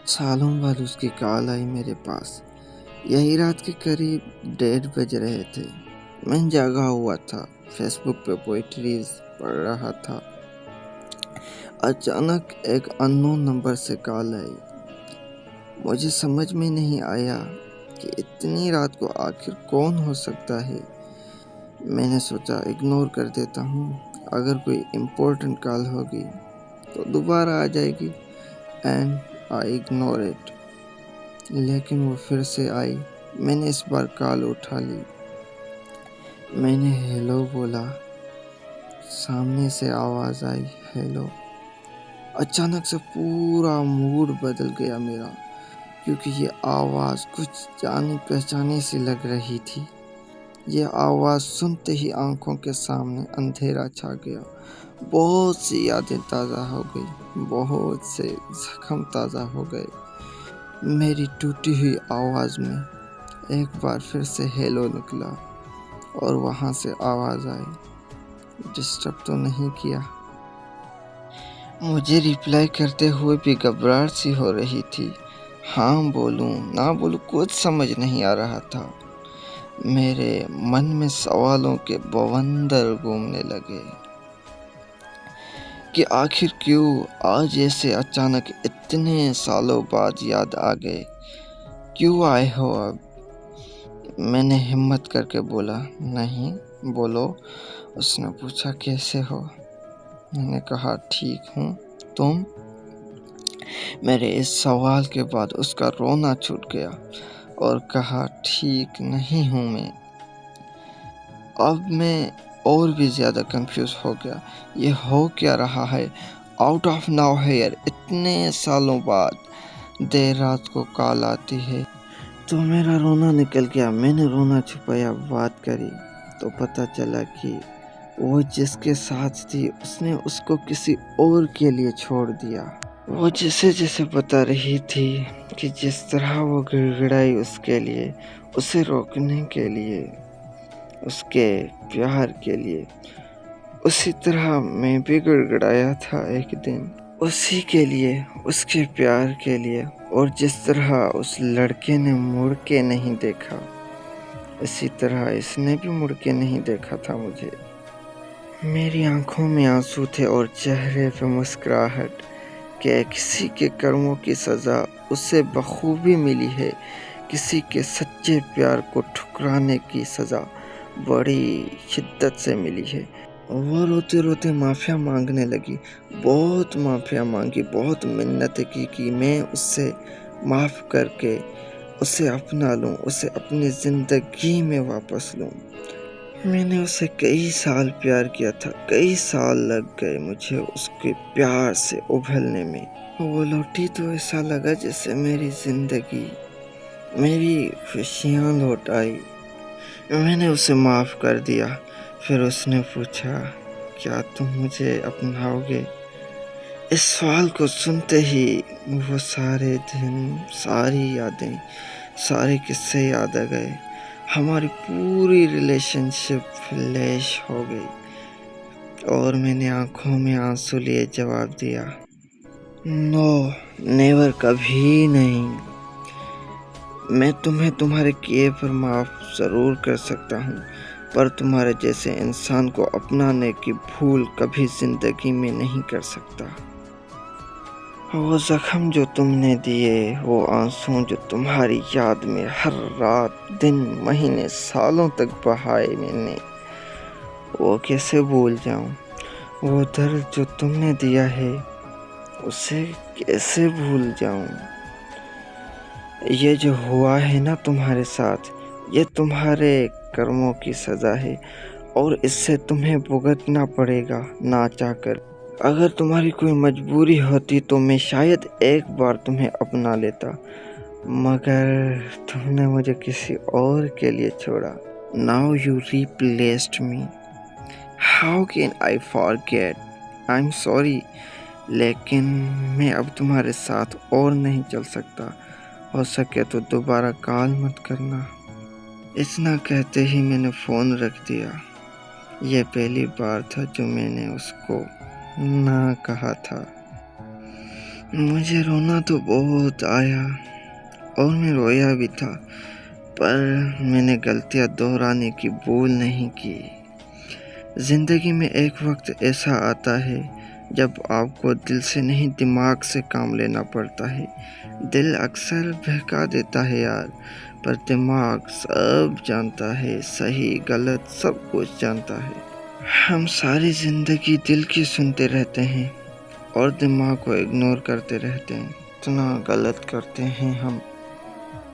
سالوں بعد اس کی کال آئی میرے پاس۔ یہی رات کے قریب 1:30 بج رہے تھے۔ میں جاگا ہوا تھا، فیس بک پہ پوئٹریز پڑھ رہا تھا۔ اچانک ایک اننون نمبر سے کال آئی۔ مجھے سمجھ میں نہیں آیا کہ اتنی رات کو آخر کون ہو سکتا ہے۔ میں نے سوچا اگنور کر دیتا ہوں، اگر کوئی امپورٹنٹ کال ہوگی تو دوبارہ آ جائے گی، اینڈ آئی اگنور اٹ۔ لیکن وہ پھر سے آئی۔ میں نے اس بار کال اٹھا لی۔ میں نے ہیلو بولا۔ سامنے سے آواز آئی، ہیلو۔ اچانک سے پورا موڈ بدل گیا میرا، کیونکہ یہ آواز کچھ جانی پہچانی سی لگ رہی تھی۔ یہ آواز سنتے ہی آنکھوں کے سامنے اندھیرا چھا گیا۔ بہت سی یادیں تازہ ہو گئی، بہت سے زخم تازہ ہو گئے۔ میری ٹوٹی ہوئی آواز میں ایک بار پھر سے ہیلو نکلا، اور وہاں سے آواز آئی، ڈسٹرب تو نہیں کیا؟ مجھے ریپلائی کرتے ہوئے بھی گھبراہٹ سی ہو رہی تھی۔ ہاں بولوں نہ بولوں کچھ سمجھ نہیں آ رہا تھا۔ میرے من میں سوالوں کے بوندر گھومنے لگے کہ آخر کیوں آج ایسے اچانک اتنے سالوں بعد یاد آ گئے؟ کیوں آئے ہو اب؟ میں نے ہمت کر کے بولا، نہیں بولو۔ اس نے پوچھا کیسے ہو؟ میں نے کہا ٹھیک ہوں، تم؟ میرے اس سوال کے بعد اس کا رونا چھوٹ گیا اور کہا ٹھیک نہیں ہوں میں۔ اب میں اور بھی زیادہ کنفیوز ہو گیا۔ یہ ہو کیا رہا ہے؟ آؤٹ آف ناؤ ہیئر اتنے سالوں بعد دیر رات کو کال آتی ہے تو میرا رونا نکل گیا۔ میں نے رونا چھپایا، بات کری تو پتہ چلا کہ وہ جس کے ساتھ تھی اس نے اس کو کسی اور کے لیے چھوڑ دیا۔ وہ جیسے بتا رہی تھی کہ جس طرح وہ گڑگڑائی اس کے لیے، اسے روکنے کے لیے، اس کے پیار کے لیے، اسی طرح میں بھی گڑگڑایا تھا ایک دن، اسی کے لیے، اس کے پیار کے لیے۔ اور جس طرح اس لڑکے نے مڑ کے نہیں دیکھا، اسی طرح اس نے بھی مڑ کے نہیں دیکھا تھا مجھے۔ میری آنکھوں میں آنسو تھے اور چہرے پہ مسکراہٹ کہ کسی کے کرموں کی سزا اسے بخوبی ملی ہے، کسی کے سچے پیار کو ٹھکرانے کی سزا بڑی شدت سے ملی ہے۔ وہ روتے روتے معافی مانگنے لگی، بہت معافی مانگی، بہت منتیں کی کہ میں اس سے معاف کر کے اسے اپنا لوں، اسے اپنی زندگی میں واپس لوں۔ میں نے اسے کئی سال پیار کیا تھا، کئی سال لگ گئے مجھے اس کے پیار سے ابھرنے میں۔ وہ لوٹی تو ایسا لگا جیسے میری زندگی، میری خوشیاں لوٹ آئی۔ میں نے اسے معاف کر دیا۔ پھر اس نے پوچھا، کیا تم مجھے اپناؤ گے؟ اس سوال کو سنتے ہی وہ سارے دن، ساری یادیں، سارے قصے یاد آ گئے۔ ہماری پوری ریلیشن شپ فلیش ہو گئی، اور میں نے آنکھوں میں آنسو لیے جواب دیا، نو، نیور، کبھی نہیں۔ میں تمہیں تمہارے کیے پر معاف ضرور کر سکتا ہوں، پر تمہارے جیسے انسان کو اپنانے کی بھول کبھی زندگی میں نہیں کر سکتا۔ وہ زخم جو تم نے دیے، وہ آنسو جو تمہاری یاد میں ہر رات، دن، مہینے، سالوں تک بہائے میں نے، وہ کیسے بھول جاؤں؟ وہ درد جو تم نے دیا ہے، اسے کیسے بھول جاؤں؟ یہ جو ہوا ہے نا تمہارے ساتھ، یہ تمہارے کرموں کی سزا ہے، اور اس سے تمہیں بھگتنا پڑے گا نہ چاہ کر۔ اگر تمہاری کوئی مجبوری ہوتی تو میں شاید ایک بار تمہیں اپنا لیتا، مگر تم نے مجھے کسی اور کے لیے چھوڑا۔ Now you replaced me. How can I forget? I'm sorry. لیکن میں اب تمہارے ساتھ اور نہیں چل سکتا، ہو سکے تو دوبارہ کال مت کرنا۔ اتنا کہتے ہی میں نے فون رکھ دیا۔ یہ پہلی بار تھا جو میں نے اس کو نہ کہا تھا۔ مجھے رونا تو بہت آیا اور میں رویا بھی تھا، پر میں نے غلطیاں دہرانے کی بھول نہیں کی۔ زندگی میں ایک وقت ایسا آتا ہے جب آپ کو دل سے نہیں دماغ سے کام لینا پڑتا ہے۔ دل اکثر بہکا دیتا ہے یار، پر دماغ سب جانتا ہے، صحیح غلط سب کچھ جانتا ہے۔ ہم ساری زندگی دل کی سنتے رہتے ہیں اور دماغ کو اگنور کرتے رہتے ہیں۔ اتنا غلط کرتے ہیں ہم،